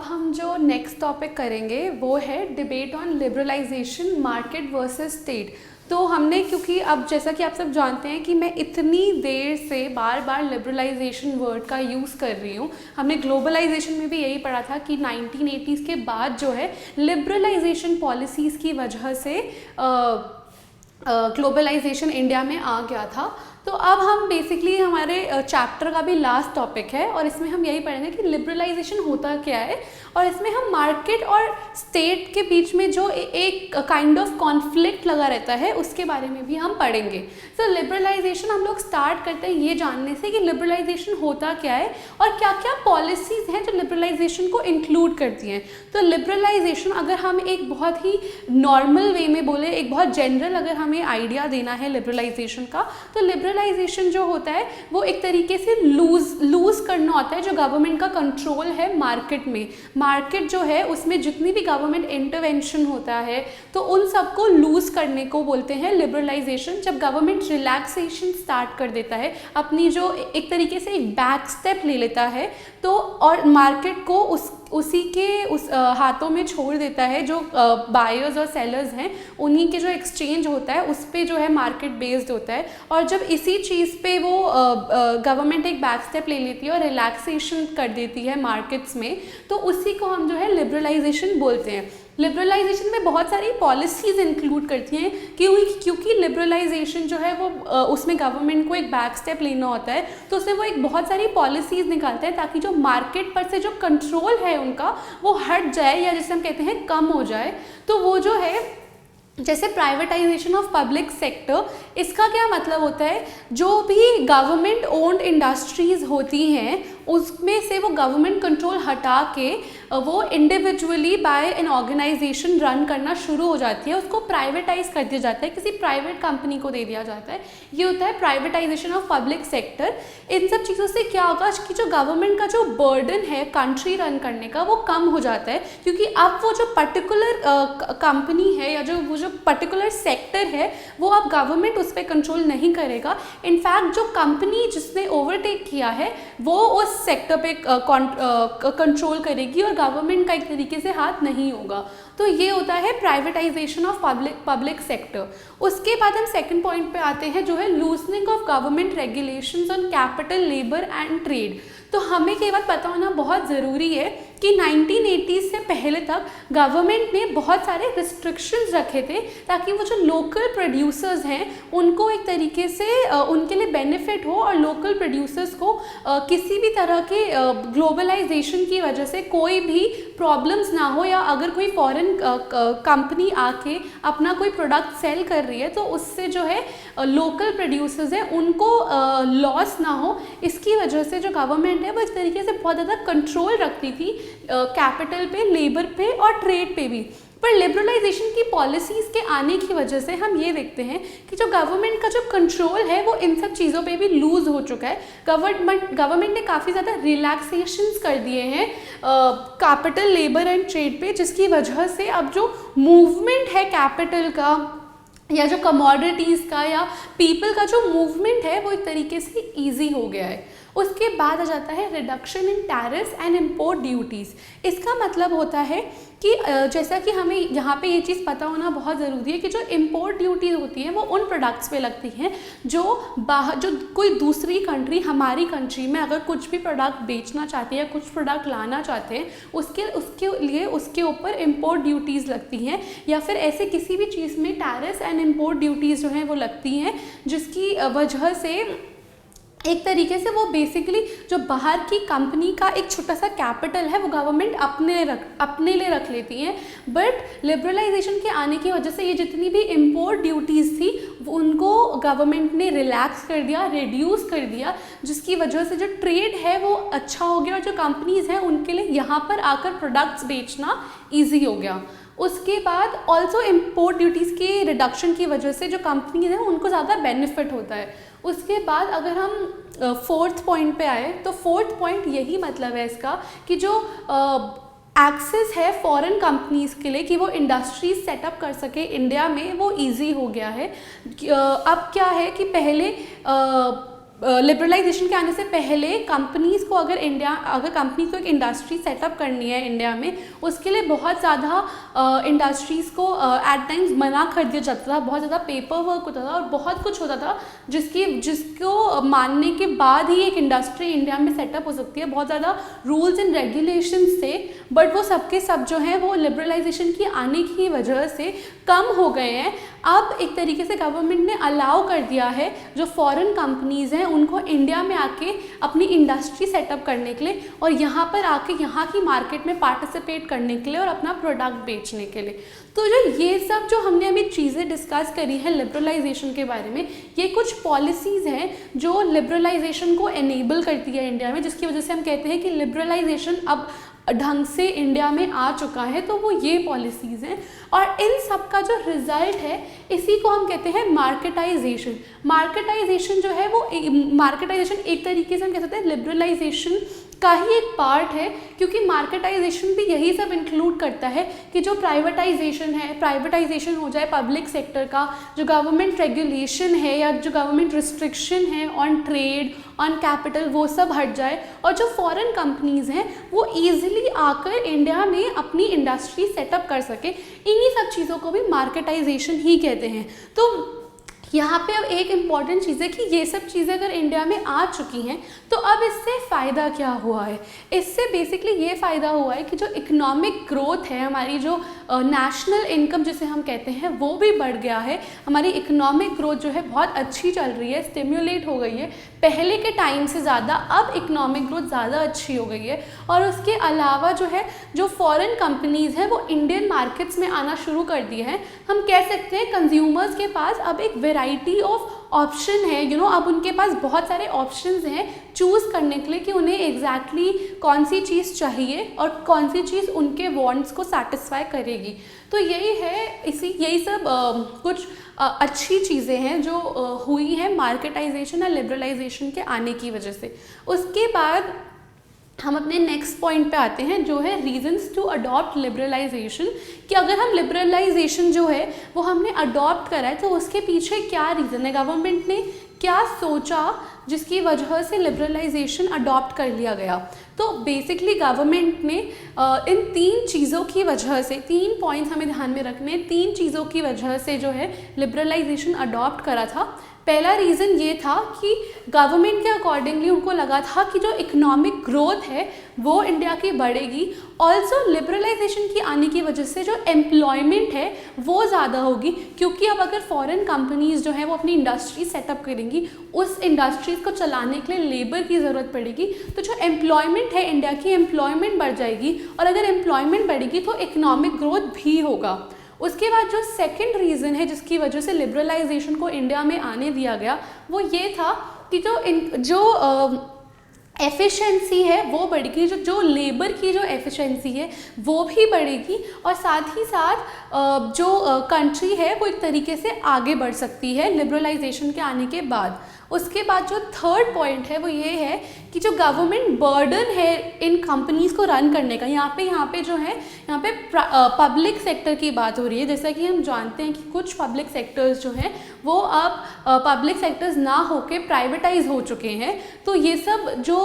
हम जो next topic करेंगे वो है debate on liberalization market versus state. तो हमने, क्योंकि अब जैसा कि आप सब जानते हैं कि मैं इतनी देर से बार बार लिबरलाइजेशन वर्ड का यूज़ कर रही हूँ, हमने ग्लोबलाइजेशन में भी यही पढ़ा था कि 1980s के बाद जो है लिबरलाइजेशन पॉलिसीज़ की वजह से ग्लोबलाइजेशन इंडिया में आ गया था। तो अब हम बेसिकली हमारे चैप्टर का भी लास्ट टॉपिक है और इसमें हम यही पढ़ेंगे कि लिबरलाइजेशन होता क्या है, और इसमें हम मार्केट और स्टेट के बीच में जो एक काइंड ऑफ कॉन्फ्लिक्ट लगा रहता है उसके बारे में भी हम पढ़ेंगे। तो लिबरलाइजेशन हम लोग स्टार्ट करते हैं ये जानने से कि लिबरलाइजेशन होता क्या है और क्या क्या पॉलिसीज़ हैं जो लिबरलाइजेशन को इंक्लूड करती हैं। तो लिबरलाइजेशन, अगर हम एक बहुत ही नॉर्मल वे में बोले, एक बहुत जनरल अगर हमें आइडिया देना है लिबरलाइजेशन का, तो लिबरलाइजेशन जो होता है वो एक तरीके से लूज करना होता है जो गवर्नमेंट का कंट्रोल है मार्केट में। मार्केट जो है उसमें जितनी भी गवर्नमेंट इंटरवेंशन होता है तो उन सबको लूज करने को बोलते हैं लिबरलाइजेशन। जब गवर्नमेंट रिलैक्सेशन स्टार्ट कर देता है, अपनी जो एक तरीके से एक बैक स्टेप ले लेता है, तो और मार्केट को उसी के हाथों में छोड़ देता है, जो बायर्स और सेलर्स हैं उन्हीं के जो एक्सचेंज होता है उस पे जो है मार्केट बेस्ड होता है। और जब इसी चीज़ पे वो गवर्नमेंट एक बैक स्टेप ले लेती है और रिलैक्सेशन कर देती है मार्केट्स में, तो उसी को हम जो है लिबरलाइजेशन बोलते हैं। लिबरलाइजेशन में बहुत सारी पॉलिसीज़ इंक्लूड करती हैं क्योंकि लिबरलाइजेशन जो है वो उसमें गवर्नमेंट को एक बैक स्टेप लेना होता है, तो उसमें वो एक बहुत सारी पॉलिसीज़ निकालते हैं ताकि जो मार्केट पर से जो कंट्रोल है उनका वो हट जाए, या जिसे हम कहते हैं कम हो जाए। तो वो जो है, जैसे प्राइवेटाइजेशन ऑफ पब्लिक सेक्टर, इसका क्या मतलब होता है, जो भी गवर्नमेंट ओन्ड इंडस्ट्रीज़ होती हैं उसमें से वो गवर्नमेंट कंट्रोल हटा के वो individually by an organization run करना शुरू हो जाती है, उसको प्राइवेटाइज कर दिया जाता है, किसी प्राइवेट कंपनी को दे दिया जाता है। ये होता है प्राइवेटाइजेशन ऑफ पब्लिक सेक्टर। इन सब चीज़ों से क्या होगा कि जो गवर्नमेंट का जो बर्डन है कंट्री रन करने का वो कम हो जाता है, क्योंकि अब वो जो पर्टिकुलर कंपनी है या जो पर्टिकुलर सेक्टर है वो अब गवर्नमेंट उस पर कंट्रोल नहीं करेगा। इनफैक्ट जो कंपनी जिसने ओवरटेक किया है वो उस सेक्टर पे कंट्रोल करेगी और गवर्नमेंट का एक तरीके से हाथ नहीं होगा। तो ये होता है प्राइवेटाइजेशन ऑफ पब्लिक सेक्टर। उसके बाद हम सेकंड पॉइंट पे आते हैं जो है loosening of government regulations on capital, labour and trade. तो हमें ये बात पता होना बहुत ज़रूरी है कि 1980s से पहले तक गवर्नमेंट ने बहुत सारे रिस्ट्रिक्शंस रखे थे ताकि वो जो लोकल प्रोड्यूसर्स हैं उनको एक तरीके से उनके लिए बेनिफिट हो, और लोकल प्रोड्यूसर्स को किसी भी तरह के ग्लोबलाइजेशन की वजह से कोई भी प्रॉब्लम्स ना हो, या अगर कोई फॉरेन कंपनी आके अपना कोई प्रोडक्ट सेल कर रही है तो उससे जो है लोकल प्रोड्यूसर्स हैं उनको लॉस ना हो। इसकी वजह से जो गवर्नमेंट है वो इस तरीके से बहुत ज़्यादा कंट्रोल रखती थी कैपिटल पे, लेबर पे और ट्रेड पे भी। पर लिबरलाइजेशन की पॉलिसीज़ के आने की वजह से हम ये देखते हैं कि जो गवर्नमेंट का जो कंट्रोल है वो इन सब चीज़ों पे भी लूज़ हो चुका है। गवर्नमेंट ने काफ़ी ज़्यादा रिलैक्सेशंस कर दिए हैं कैपिटल, लेबर एंड ट्रेड पे, जिसकी वजह से अब जो मूवमेंट है कैपिटल का या जो कमोडिटीज़ का या पीपल का जो मूवमेंट है वो एक तरीके से ईजी हो गया है। उसके बाद आ जाता है reduction in tariffs and import duties. इसका मतलब होता है कि जैसा कि हमें यहाँ पे ये चीज़ पता होना बहुत ज़रूरी है कि जो इम्पोर्ट ड्यूटीज़ होती हैं वो उन प्रोडक्ट्स पे लगती हैं जो कोई दूसरी कंट्री हमारी कंट्री में अगर कुछ भी प्रोडक्ट बेचना चाहती है या कुछ प्रोडक्ट लाना चाहते हैं उसके लिए उसके ऊपर इम्पोर्ट ड्यूटीज़ लगती हैं, या फिर ऐसे किसी भी चीज़ में टैरिफ्स एंड इम्पोर्ट ड्यूटीज़ जो हैं वो लगती हैं, जिसकी वजह से एक तरीके से वो बेसिकली जो बाहर की कंपनी का एक छोटा सा कैपिटल है वो गवर्नमेंट अपने लिए रख लेती हैं। बट लिबरलाइजेशन के आने की वजह से ये जितनी भी इम्पोर्ट ड्यूटीज़ थी वो उनको गवर्नमेंट ने रिलैक्स कर दिया, रिड्यूस कर दिया, जिसकी वजह से जो ट्रेड है वो अच्छा हो गया और जो कंपनीज़ हैं उनके लिए यहाँ पर आकर प्रोडक्ट्स बेचना ईजी हो गया। उसके बाद ऑल्सो इम्पोर्ट ड्यूटीज़ के रिडक्शन की वजह से जो कंपनीज हैं उनको ज़्यादा बेनिफिट होता है। उसके बाद अगर हम फोर्थ पॉइंट पे आए तो फोर्थ पॉइंट यही मतलब है इसका कि जो एक्सेस है फॉरेन कंपनीज़ के लिए कि वो इंडस्ट्रीज सेटअप कर सके इंडिया में वो इजी हो गया है। अब क्या है कि पहले लिबरलाइजेशन के आने से पहले कंपनीज़ को अगर कंपनी को एक इंडस्ट्री सेटअप करनी है इंडिया में, उसके लिए बहुत ज़्यादा इंडस्ट्रीज़ को एट टाइम्स मना कर दिया जाता था, बहुत ज़्यादा पेपर वर्क होता था और बहुत कुछ होता था जिसको मानने के बाद ही एक इंडस्ट्री इंडिया में सेटअप हो सकती है। बहुत ज़्यादा रूल्स एंड रेगुलेशंस थे, बट वो सबके सब जो हैं वो लिबरलाइजेशन की आने की वजह से कम हो गए हैं। अब एक तरीके से गवर्नमेंट ने अलाउ कर दिया है जो फॉरेन कंपनीज़ हैं उनको इंडिया में आके अपनी इंडस्ट्री सेटअप करने के लिए और यहाँ पर आके यहाँ की मार्केट में पार्टिसिपेट करने के लिए और अपना प्रोडक्ट बेचने के लिए। तो जो ये सब जो हमने अभी चीज़ें डिस्कस करी हैं लिबरलाइजेशन के बारे में, ये कुछ पॉलिसीज़ हैं जो लिबरलाइजेशन को एनेबल करती है इंडिया में, जिसकी वजह से हम कहते हैं कि लिबरलाइजेशन अब ढंग से इंडिया में आ चुका है। तो वो ये पॉलिसीज़ हैं और इन सब का जो रिज़ल्ट है इसी को हम कहते हैं मार्केटाइजेशन। मार्केटाइजेशन जो है वो मार्केटाइजेशन एक तरीके से हम कह सकते हैं लिबरलाइजेशन का ही एक पार्ट है, क्योंकि मार्केटाइजेशन भी यही सब इंक्लूड करता है कि जो प्राइवेटाइजेशन हो जाए पब्लिक सेक्टर का, जो गवर्नमेंट रेगुलेशन है या जो गवर्नमेंट रिस्ट्रिक्शन है ऑन ट्रेड ऑन कैपिटल वो सब हट जाए और जो फॉरेन कंपनीज़ हैं वो ईजिली आकर इंडिया में अपनी इंडस्ट्री सेटअप कर सके। इन्हीं सब चीज़ों को भी मार्केटाइजेशन ही कहते हैं। तो यहाँ पे अब एक इम्पॉर्टेंट चीज़ है कि ये सब चीज़ें अगर इंडिया में आ चुकी हैं तो अब इससे फ़ायदा क्या हुआ है। इससे बेसिकली ये फ़ायदा हुआ है कि जो इकोनॉमिक ग्रोथ है, हमारी जो नेशनल इनकम जिसे हम कहते हैं वो भी बढ़ गया है। हमारी इकोनॉमिक ग्रोथ जो है बहुत अच्छी चल रही है, स्टिम्युलेट हो गई है पहले के टाइम से ज़्यादा। अब इकोनॉमिक ग्रोथ ज़्यादा अच्छी हो गई है और उसके अलावा जो है जो फॉरेन कंपनीज़ हैं वो इंडियन मार्केट्स में आना शुरू कर दिए हैं। हम कह सकते हैं कंज्यूमर्स के पास अब एक वैरायटी ऑफ ऑप्शन है, अब उनके पास बहुत सारे ऑप्शंस हैं चूज़ करने के लिए कि उन्हें एग्जैक्टली कौन सी चीज़ चाहिए और कौन सी चीज़ उनके वांट्स को सेटिस्फाई करेगी। तो यही है, यही सब कुछ अच्छी चीज़ें हैं जो हुई हैं मार्केटाइजेशन या लिबरलाइजेशन के आने की वजह से। उसके बाद हम अपने नेक्स्ट पॉइंट पे आते हैं जो है रीजंस टू अडॉप्ट लिबरलाइजेशन, कि अगर हम लिबरलाइजेशन जो है वो हमने अडॉप्ट करा है तो उसके पीछे क्या रीज़न है, गवर्नमेंट ने क्या सोचा जिसकी वजह से लिबरलाइजेशन अडॉप्ट कर लिया गया। तो बेसिकली गवर्नमेंट ने इन 3 चीज़ों की वजह से, 3 पॉइंट्स हमें ध्यान में रखने, 3 चीज़ों की वजह से जो है लिबरलाइजेशन अडॉप्ट करा था। पहला रीज़न ये था कि गवर्नमेंट के अकॉर्डिंगली उनको लगा था कि जो इकोनॉमिक ग्रोथ है वो इंडिया की बढ़ेगी। ऑल्सो लिबरलाइजेशन की आने की वजह से जो एम्प्लॉयमेंट है वो ज़्यादा होगी, क्योंकि अब अगर फॉरेन कंपनीज़ जो है वो अपनी इंडस्ट्री सेटअप करेंगी, उस इंडस्ट्रीज़ को चलाने के लिए लेबर की ज़रूरत पड़ेगी। तो जो एम्प्लॉयमेंट है इंडिया की, एम्प्लॉयमेंट बढ़ जाएगी और अगर एम्प्लॉयमेंट बढ़ेगी तो इकोनॉमिक ग्रोथ भी होगा। उसके बाद जो सेकंड रीज़न है जिसकी वजह से लिबरलाइजेशन को इंडिया में आने दिया गया वो ये था कि जो एफिशिएंसी है वो बढ़ेगी, जो लेबर की जो एफिशिएंसी है वो भी बढ़ेगी और साथ ही साथ जो कंट्री है वो एक तरीके से आगे बढ़ सकती है लिबरलाइजेशन के आने के बाद। उसके बाद जो थर्ड पॉइंट है वो ये है कि जो गवर्नमेंट बर्डन है इन कंपनीज़ को रन करने का, यहाँ पे जो है यहाँ पे पब्लिक सेक्टर की बात हो रही है। जैसा कि हम जानते हैं कि कुछ पब्लिक सेक्टर्स जो हैं वो अब पब्लिक सेक्टर्स ना होके प्राइवेटाइज हो चुके हैं। तो ये सब जो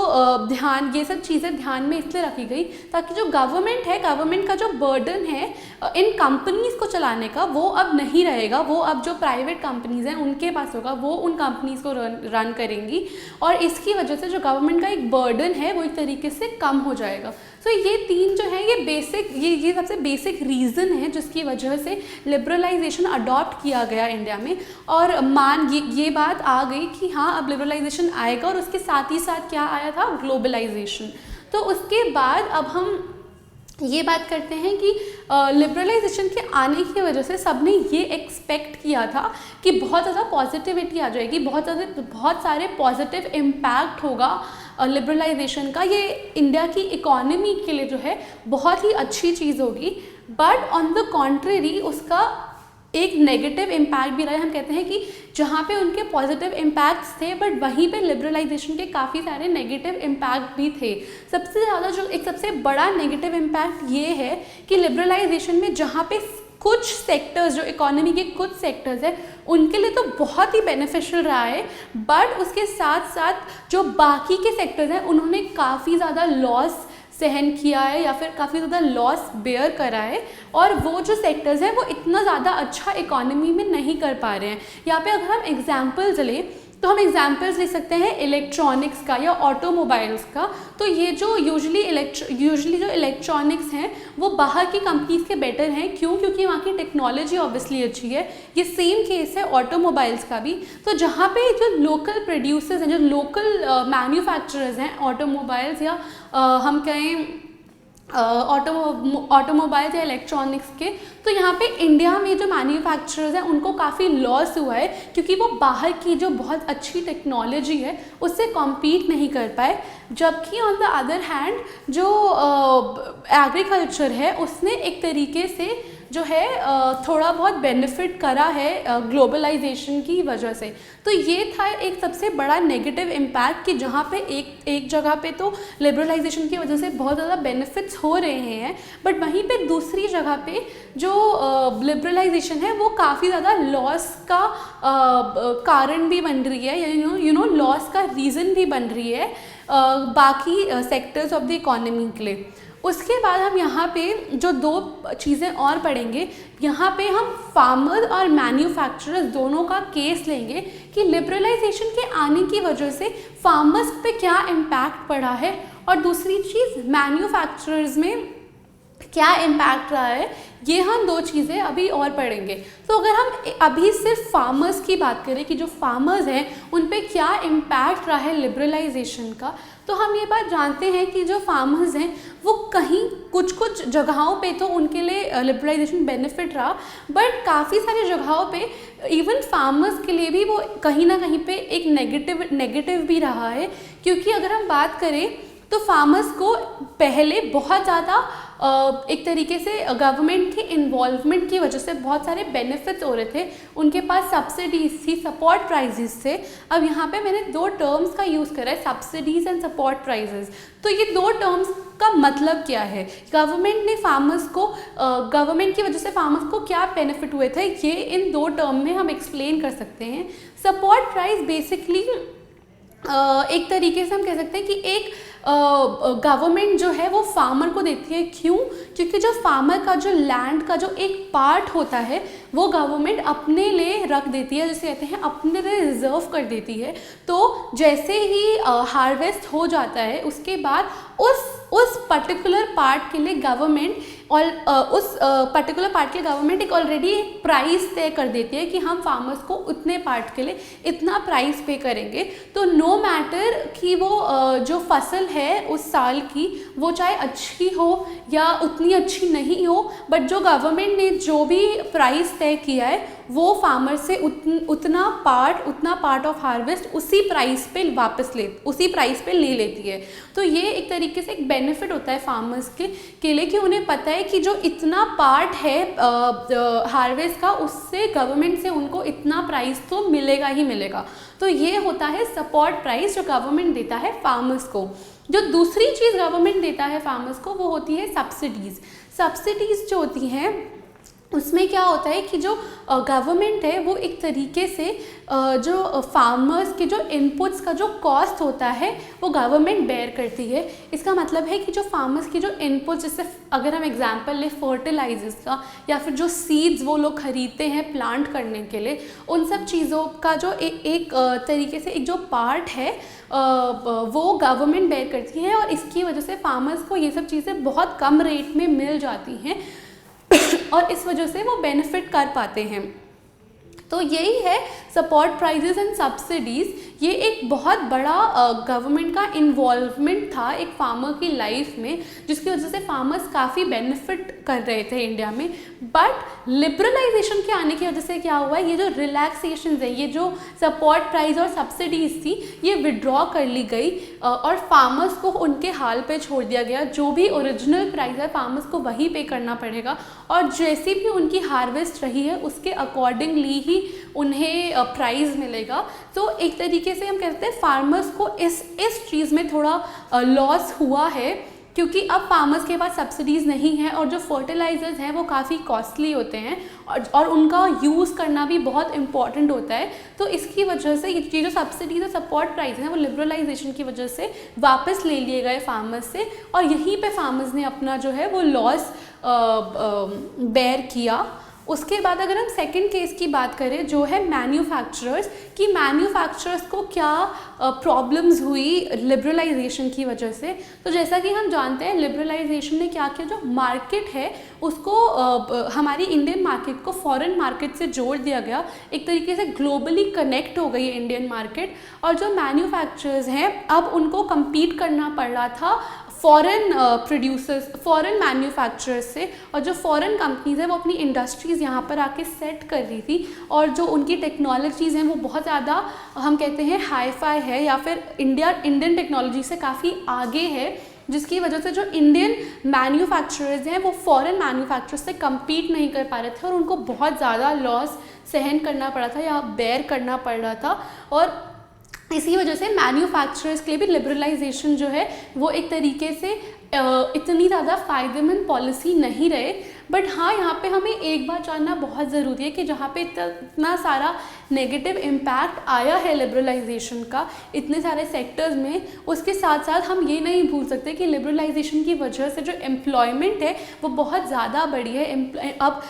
ये सब चीज़ें ध्यान में इसलिए रखी गई ताकि जो गवर्नमेंट है, गवर्नमेंट का जो बर्डन है इन कंपनीज़ को चलाने का वो अब नहीं रहेगा, वो अब जो प्राइवेट कंपनीज़ हैं उनके पास होगा, वो उन कंपनीज़ को रन करेंगी और इसकी वजह से जो गवर्नमेंट का एक बर्डन है वो एक तरीके से कम हो जाएगा। तो ये 3 जो है ये सबसे बेसिक रीज़न है जिसकी वजह से लिबरलाइजेशन अडॉप्ट किया गया इंडिया में और ये बात आ गई कि हाँ अब लिबरलाइजेशन आएगा और उसके साथ ही साथ क्या आया था, ग्लोबलाइजेशन। तो उसके बाद अब हम ये बात करते हैं कि लिबरलाइजेशन के आने की वजह से सबने ये एक्सपेक्ट किया था कि बहुत ज़्यादा पॉजिटिविटी आ जाएगी, बहुत सारे पॉजिटिव इम्पैक्ट होगा लिबरलाइजेशन का, ये इंडिया की इकोनॉमी के लिए जो है बहुत ही अच्छी चीज़ होगी। बट ऑन द कॉन्ट्रेरी उसका एक नेगेटिव इम्पैक्ट भी रहा है। हम कहते हैं कि जहाँ पे उनके पॉजिटिव इम्पैक्ट्स थे बट वहीं पे लिबरलाइजेशन के काफ़ी सारे नेगेटिव इम्पैक्ट भी थे। सबसे ज़्यादा जो एक सबसे बड़ा नेगेटिव इम्पैक्ट ये है कि लिबरलाइजेशन में जहाँ पे कुछ सेक्टर्स, जो इकोनॉमी के कुछ सेक्टर्स हैं उनके लिए तो बहुत ही बेनिफिशियल रहा है, बट उसके साथ साथ जो बाकी के सेक्टर्स हैं उन्होंने काफ़ी ज़्यादा लॉस सहन किया है या फिर काफ़ी ज़्यादा लॉस बेयर करा है, और वो जो सेक्टर्स हैं वो इतना ज़्यादा अच्छा इकोनॉमी में नहीं कर पा रहे हैं। यहाँ पे अगर हम एग्जांपल्स लें तो हम एग्जांपल्स ले सकते हैं इलेक्ट्रॉनिक्स का या ऑटोमोबाइल्स का। तो ये जो यूजुअली जो इलेक्ट्रॉनिक्स हैं वो बाहर की कंपनीज के बेटर हैं, क्यों? क्योंकि वहाँ की टेक्नोलॉजी ऑब्वियसली अच्छी है। ये सेम केस है ऑटोमोबाइल्स का भी। तो जहाँ पे जो लोकल प्रोड्यूसर्स हैं, जो लोकल मैन्युफैक्चरर्स हैं ऑटोमोबाइल्स या हम कहें ऑटोमोबाइल्स या इलेक्ट्रॉनिक्स के, तो यहाँ पे इंडिया में जो मैन्युफैक्चरर्स हैं उनको काफ़ी लॉस हुआ है, क्योंकि वो बाहर की जो बहुत अच्छी टेक्नोलॉजी है उससे कॉम्पीट नहीं कर पाए। जबकि ऑन द अदर हैंड जो एग्रीकल्चर है उसने एक तरीके से जो है थोड़ा बहुत बेनिफिट करा है ग्लोबलाइजेशन की वजह से। तो ये था एक सबसे बड़ा नेगेटिव इम्पैक्ट कि जहाँ पे एक जगह पे तो लिबरलाइजेशन की वजह से बहुत ज़्यादा बेनिफिट्स हो रहे हैं, बट वहीं पे दूसरी जगह पे जो लिबरलाइजेशन है वो काफ़ी ज़्यादा लॉस का कारण भी बन रही है, यू नो लॉस का रीज़न भी बन रही है बाकी सेक्टर्स ऑफ द इकोनॉमी के लिए। उसके बाद हम यहाँ पे जो दो चीज़ें और पढ़ेंगे, यहाँ पे हम फार्मर और मैन्युफैक्चरर्स दोनों का केस लेंगे कि लिबरलाइजेशन के आने की वजह से फार्मर्स पे क्या इम्पैक्ट पड़ा है, और दूसरी चीज़ मैन्युफैक्चरर्स में क्या इम्पैक्ट रहा है। ये हम दो चीज़ें अभी और पढ़ेंगे। तो अगर हम अभी सिर्फ फार्मर्स की बात करें कि जो फार्मर्स हैं उन पे क्या इम्पैक्ट रहा है लिबरलाइजेशन का, तो हम ये बात जानते हैं कि जो फार्मर्स हैं वो कहीं कुछ जगहों पे तो उनके लिए लिबरलाइजेशन बेनिफिट रहा, बट काफ़ी सारी जगहों पे इवन फार्मर्स के लिए भी वो कहीं ना कहीं पे एक नेगेटिव भी रहा है। क्योंकि अगर हम बात करें तो फार्मर्स को पहले बहुत ज़्यादा एक तरीके से गवर्नमेंट की इन्वॉल्वमेंट की वजह से बहुत सारे बेनिफिट्स हो रहे थे, उनके पास सब्सिडीज थी, सपोर्ट प्राइजेस थे। अब यहाँ पे मैंने दो टर्म्स का यूज़ करा है, सब्सिडीज़ एंड सपोर्ट प्राइजेस। तो ये दो टर्म्स का मतलब क्या है, गवर्नमेंट ने फार्मर्स को गवर्नमेंट की वजह से फार्मर्स को क्या बेनिफिट हुए थे, ये इन दो टर्म में हम एक्सप्लेन कर सकते हैं। सपोर्ट प्राइस बेसिकली एक तरीके से हम कह सकते हैं कि एक गवर्नमेंट जो है वो फार्मर को देती है। क्यों? क्योंकि जो फार्मर का जो लैंड का जो एक पार्ट होता है वो गवर्नमेंट अपने लिए रख देती है, जैसे कहते हैं अपने लिए रिजर्व कर देती है। तो जैसे ही हार्वेस्ट हो जाता है उसके बाद उस पर्टिकुलर पार्ट के लिए गवर्नमेंट और उस पर्टिकुलर पार्ट के लिए गवर्नमेंट एक ऑलरेडी प्राइस तय कर देती है कि हम फार्मर्स को उतने पार्ट के लिए इतना प्राइस पे करेंगे। तो नो मैटर कि वो जो फसल है उस साल की वो चाहे अच्छी हो या उतनी अच्छी नहीं हो, बट जो गवर्नमेंट ने जो भी प्राइस तय किया है वो फार्मर से उतना पार्ट ऑफ हार्वेस्ट उसी प्राइस पे ले लेती है। तो ये एक तरीके से एक बेनिफिट होता है फार्मर्स के लिए कि उन्हें पता है कि जो इतना पार्ट है हार्वेस्ट का उससे गवर्नमेंट से उनको इतना प्राइस तो मिलेगा ही मिलेगा। तो ये होता है सपोर्ट प्राइस जो गवर्नमेंट देता है फार्मर्स को। जो दूसरी चीज़ गवर्नमेंट देता है फार्मर्स को वो होती है सब्सिडीज़ जो होती हैं उसमें क्या होता है कि जो गवर्नमेंट है वो एक तरीके से जो फार्मर्स के जो इनपुट्स का जो कॉस्ट होता है वो गवर्नमेंट बेयर करती है। इसका मतलब है कि जो फार्मर्स की जो इनपुट्स, जैसे अगर हम एग्जांपल ले फर्टिलाइजर्स का या फिर जो सीड्स वो लोग खरीदते हैं प्लांट करने के लिए, उन सब चीज़ों का जो एक तरीके से एक जो पार्ट है वो गवर्नमेंट बेयर करती है, और इसकी वजह से फार्मर्स को ये सब चीज़ें बहुत कम रेट में मिल जाती हैं और इस वजह से वो बेनिफिट कर पाते हैं। तो यही है सपोर्ट प्राइजेस एंड सब्सिडीज़। ये एक बहुत बड़ा गवर्नमेंट का इन्वॉल्वमेंट था एक फार्मर की लाइफ में, जिसकी वजह से फार्मर्स काफ़ी बेनिफिट कर रहे थे इंडिया में। बट लिबरलाइजेशन के आने की वजह से क्या हुआ है, ये जो रिलैक्सेशन है, ये जो सपोर्ट प्राइस और सब्सिडीज़ थी ये विड्रॉ कर ली गई और फार्मर्स को उनके हाल पे छोड़ दिया गया। जो भी ओरिजिनल प्राइस है फार्मर्स को वही पे करना पड़ेगा, और जैसी भी उनकी हार्वेस्ट रही है उसके अकॉर्डिंगली ही उन्हें प्राइस मिलेगा। तो एक तरीके से हम कहते हैं फार्मर्स को इस चीज़ में थोड़ा लॉस हुआ है क्योंकि अब फार्मर्स के पास सब्सिडीज़ नहीं है और जो फर्टिलाइजर्स हैं वो काफ़ी कॉस्टली होते हैं और उनका यूज़ करना भी बहुत इंपॉर्टेंट होता है। तो इसकी वजह से ये जो सब्सिडीज और सपोर्ट प्राइस हैं वो लिबरलाइजेशन की वजह से वापस ले लिए गए फार्मर्स से, और यहीं पे फार्मर्स ने अपना जो है वो लॉस बेयर किया। उसके बाद अगर हम सेकंड केस की बात करें जो है मैन्युफैक्चरर्स, कि मैन्युफैक्चरर्स को क्या प्रॉब्लम्स हुई लिबरलाइजेशन की वजह से। तो जैसा कि हम जानते हैं लिबरलाइजेशन ने क्या किया, जो मार्केट है उसको हमारी इंडियन मार्केट को फॉरेन मार्केट से जोड़ दिया गया, एक तरीके से ग्लोबली कनेक्ट हो गई इंडियन मार्केट। और जो मैन्युफैक्चरर्स हैं अब उनको compete करना पड़ रहा था फॉरेन प्रोड्यूसर्स, फॉरेन मैन्युफैक्चरर्स से, और जो फॉरेन कंपनीज हैं वो अपनी इंडस्ट्रीज़ यहाँ पर आके सेट कर रही थी, और जो उनकी टेक्नोलॉजीज़ हैं वो बहुत ज़्यादा हम कहते हैं हाई-फाई है, या फिर इंडियन टेक्नोलॉजी से काफ़ी आगे है, जिसकी वजह से जो इंडियन मैन्युफैक्चरर्स हैं वो फॉरेन मैन्युफैक्चरर्स से compete नहीं कर पा रहे थे और उनको बहुत ज़्यादा लॉस सहन करना पड़ा था या बेयर करना पड़ रहा था। और इसी वजह से मैन्युफैक्चरर्स के लिए भी लिबरलाइजेशन जो है वो एक तरीके से इतनी ज़्यादा फ़ायदेमंद पॉलिसी नहीं रहे। बट हाँ, यहाँ पे हमें एक बात जानना बहुत ज़रूरी है कि जहाँ पे इतना सारा नेगेटिव इम्पैक्ट आया है लिबरलाइजेशन का इतने सारे सेक्टर्स में, उसके साथ साथ हम ये नहीं भूल सकते कि लिबरलाइजेशन की वजह से जो एम्प्लॉयमेंट है वो बहुत ज़्यादा बढ़ी है। अब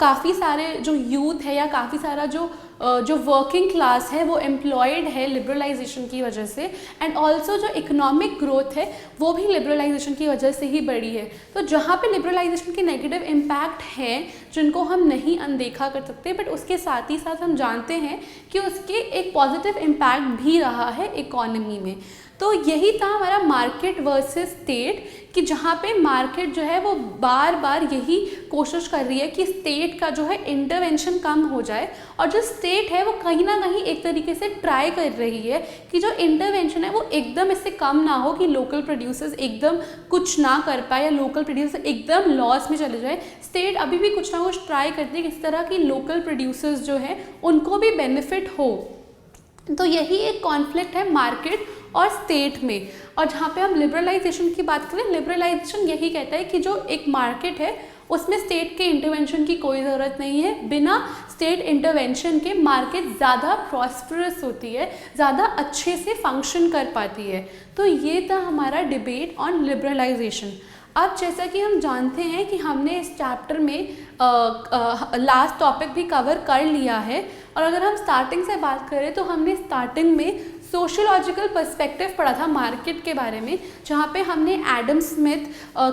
काफ़ी सारे जो यूथ है या काफ़ी सारा जो वर्किंग क्लास है वो एम्प्लॉयड है लिबरलाइजेशन की वजह से, एंड ऑल्सो जो इकोनॉमिक ग्रोथ है वो भी लिबरलाइजेशन की वजह से ही बढ़ी है। तो जहाँ पे लिबरलाइजेशन के नेगेटिव इम्पैक्ट हैं जिनको हम नहीं अनदेखा कर सकते, बट उसके साथ ही साथ हम जानते हैं कि उसके एक पॉजिटिव इम्पैक्ट भी रहा है इकोनॉमी में। तो यही था हमारा मार्केट वर्सेस स्टेट, कि जहाँ पे मार्केट जो है वो बार बार यही कोशिश कर रही है कि स्टेट का जो है इंटरवेंशन कम हो जाए, और जो स्टेट है वो कहीं ना कहीं एक तरीके से ट्राई कर रही है कि जो इंटरवेंशन है वो एकदम इससे कम ना हो, कि लोकल प्रोड्यूसर्स एकदम कुछ ना कर पाए या लोकल प्रोड्यूसर एकदम लॉस में चले जाए। स्टेट अभी भी कुछ ना कुछ ट्राई करती है कि इस तरह की लोकल प्रोड्यूसर्स जो है उनको भी बेनिफिट हो। तो यही एक कॉन्फ्लिक्ट है मार्केट और स्टेट में। और जहाँ पे हम लिबरलाइजेशन की बात करें, लिबरलाइजेशन यही कहता है कि जो एक मार्केट है उसमें स्टेट के इंटरवेंशन की कोई ज़रूरत नहीं है, बिना स्टेट इंटरवेंशन के मार्केट ज़्यादा प्रॉस्परस होती है, ज़्यादा अच्छे से फंक्शन कर पाती है। तो ये था हमारा डिबेट ऑन लिबरलाइजेशन। अब जैसा कि हम जानते हैं कि हमने इस चैप्टर में लास्ट टॉपिक भी कवर कर लिया है, और अगर हम स्टार्टिंग से बात करें तो हमने स्टार्टिंग में सोशियोलॉजिकल पर्सपेक्टिव पढ़ा था मार्केट के बारे में, जहाँ पे हमने एडम स्मिथ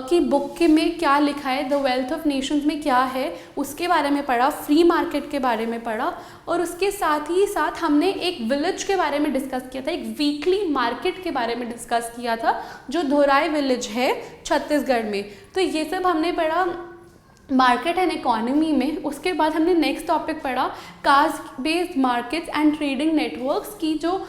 की बुक के में क्या लिखा है, द वेल्थ ऑफ नेशंस में क्या है उसके बारे में पढ़ा, फ्री मार्केट के बारे में पढ़ा, और उसके साथ ही साथ हमने एक विलेज के बारे में डिस्कस किया था, एक वीकली मार्केट के बारे में डिस्कस किया था जो धोराई विलेज है छत्तीसगढ़ में। तो ये सब हमने पढ़ा मार्केट एंड इकोनॉमी में। उसके बाद हमने नेक्स्ट टॉपिक पढ़ा caste based markets and trading networks की, जो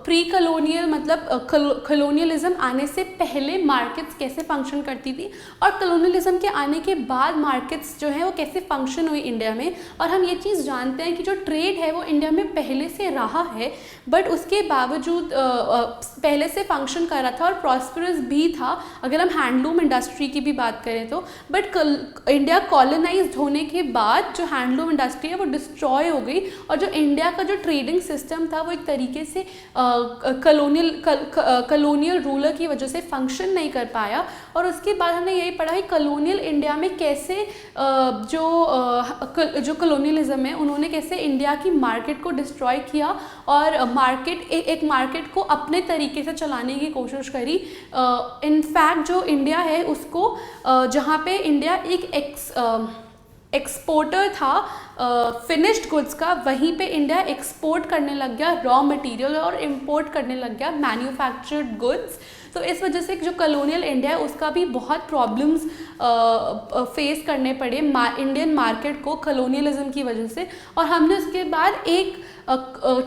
प्री कलोनियल मतलब कलोनियलिज्म आने से पहले मार्केट्स कैसे फंक्शन करती थी, और कलोनियलिज्म के आने के बाद मार्केट्स जो है वो कैसे फंक्शन हुई इंडिया में। और हम ये चीज़ जानते हैं कि जो ट्रेड है वो इंडिया में पहले से रहा है, बट उसके बावजूद पहले से फंक्शन कर रहा था और प्रॉस्परस भी था अगर हम हैंडलूम इंडस्ट्री की भी बात करें तो। बट इंडिया कॉलोनाइज्ड होने के बाद जो हैंडलूम इंडस्ट्री है वो डिस्ट्रॉय हो गई, और जो इंडिया का जो ट्रेडिंग सिस्टम था वो एक तरीके से कलोनियल रूलर की वजह से फंक्शन नहीं कर पाया। और उसके बाद हमने यही पढ़ा है कलोनियल इंडिया में कैसे जो कलोनियलिज्म है उन्होंने कैसे इंडिया की मार्केट को डिस्ट्रॉय किया, और एक मार्केट को अपने तरीके से चलाने की कोशिश करी। इनफैक्ट जो इंडिया है उसको जहाँ पे इंडिया एक एक्सपोर्टर था फिनिश्ड गुड्स का, वहीं पे इंडिया एक्सपोर्ट करने लग गया रॉ मटेरियल और इंपोर्ट करने लग गया मैन्युफैक्चर्ड गुड्स। तो इस वजह से जो कलोनियल इंडिया है उसका भी बहुत प्रॉब्लम्स फेस करने पड़े इंडियन मार्केट को कलोनियलिज्म की वजह से। और हमने उसके बाद एक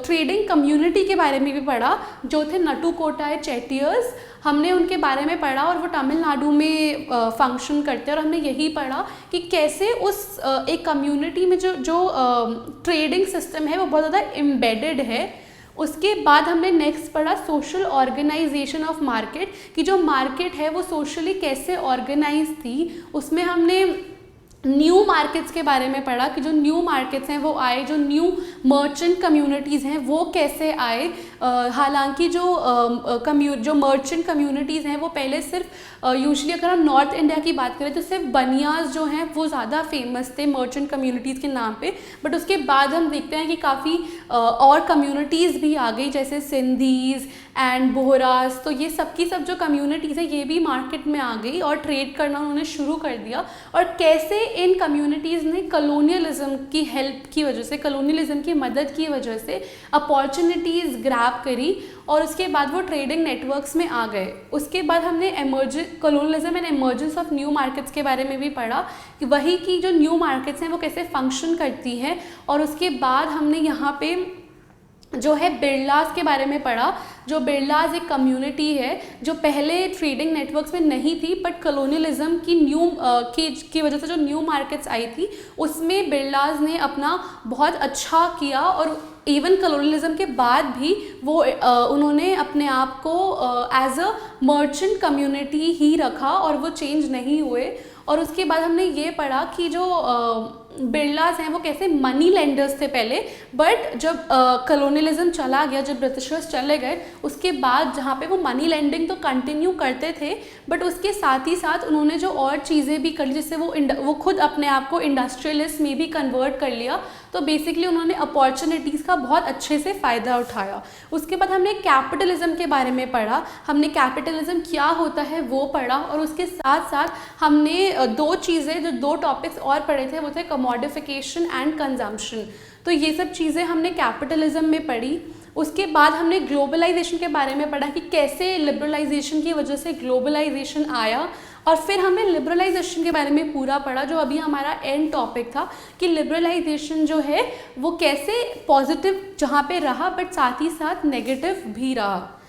ट्रेडिंग कम्युनिटी के बारे में भी पढ़ा जो थे नटू कोटाई चेटियर्स, हमने उनके बारे में पढ़ा, और वो तमिलनाडु में फंक्शन करते हैं। और हमने यही पढ़ा कि कैसे उस एक कम्युनिटी में जो ट्रेडिंग सिस्टम है वो बहुत ज़्यादा एम्बेडेड है। उसके बाद हमने नेक्स्ट पढ़ा सोशल ऑर्गेनाइजेशन ऑफ मार्केट, कि जो मार्केट है वो सोशली कैसे ऑर्गेनाइज थी। उसमें हमने न्यू मार्केट्स के बारे में पढ़ा कि जो न्यू मार्केट्स हैं वो आए, जो न्यू मर्चेंट कम्युनिटीज़ हैं वो कैसे आए। हालांकि जो मर्चेंट कम्युनिटीज़ हैं वो पहले सिर्फ यूजुअली अगर हम नॉर्थ इंडिया की बात करें तो सिर्फ बनियाज जो हैं वो ज़्यादा फेमस थे मर्चेंट कम्युनिटीज़ के नाम पे, बट उसके बाद हम देखते हैं कि काफ़ी और कम्युनिटीज़ भी आ गई, जैसे सिंधीज़ एंड बोहरास। तो ये सब की सब जो कम्युनिटीज़ हैं ये भी मार्केट में आ गई और ट्रेड करना उन्होंने शुरू कर दिया। और कैसे इन कम्युनिटीज़ ने कलोनियलिज्म की हेल्प की वजह से, कलोनियलिज्म की मदद की वजह से अपॉर्चुनिटीज़ ग्रैब करी और उसके बाद वो ट्रेडिंग नेटवर्क्स में आ गए। उसके बाद हमने colonialism and emergence of new markets के बारे में भी पढ़ा कि वही की जो न्यू मार्केट्स हैं वो कैसे फंक्शन करती हैं। और उसके बाद हमने यहाँ पे जो है बिरलास के बारे में पढ़ा। जो बिरलास एक कम्युनिटी है जो पहले ट्रेडिंग नेटवर्क्स में नहीं थी, बट कलोनियलिज्म की वजह से जो न्यू मार्केट्स आई थी उसमें बिरलास ने अपना बहुत अच्छा किया। और इवन कलोनियलिज्म के बाद भी वो उन्होंने अपने आप को एज अ मर्चेंट कम्युनिटी ही रखा और वो चेंज नहीं हुए। और उसके बाद हमने ये पढ़ा कि जो बिरलास हैं वो कैसे मनी लेंडर्स थे पहले, बट जब कलोनियलिज्म चला गया, जब ब्रिटिशर्स चले गए, उसके बाद जहाँ पे वो मनी लेंडिंग तो कंटिन्यू करते थे, बट उसके साथ ही साथ उन्होंने जो और चीज़ें भी कर ली, जिससे वो खुद अपने आप को इंडस्ट्रियलिस्ट में भी कन्वर्ट कर लिया। तो बेसिकली उन्होंने अपॉर्चुनिटीज़ का बहुत अच्छे से फ़ायदा उठाया। उसके बाद हमने कैपिटलिज्म के बारे में पढ़ा, हमने कैपिटलिज्म क्या होता है वो पढ़ा। और उसके साथ साथ हमने दो चीज़ें, जो दो टॉपिक्स और पढ़े थे वो थे कमोडिफिकेशन एंड कंजम्पशन। तो ये सब चीज़ें हमने कैपिटलिज्म में पढ़ी। उसके बाद हमने ग्लोबलाइजेशन के बारे में पढ़ा कि कैसे लिबरलाइजेशन की वजह से ग्लोबलाइजेशन आया। और फिर हमने लिबरलाइजेशन के बारे में पूरा पढ़ा, जो अभी हमारा एंड टॉपिक था, कि लिबरलाइजेशन जो है वो कैसे पॉजिटिव जहाँ पे रहा बट साथ ही साथ नेगेटिव भी रहा।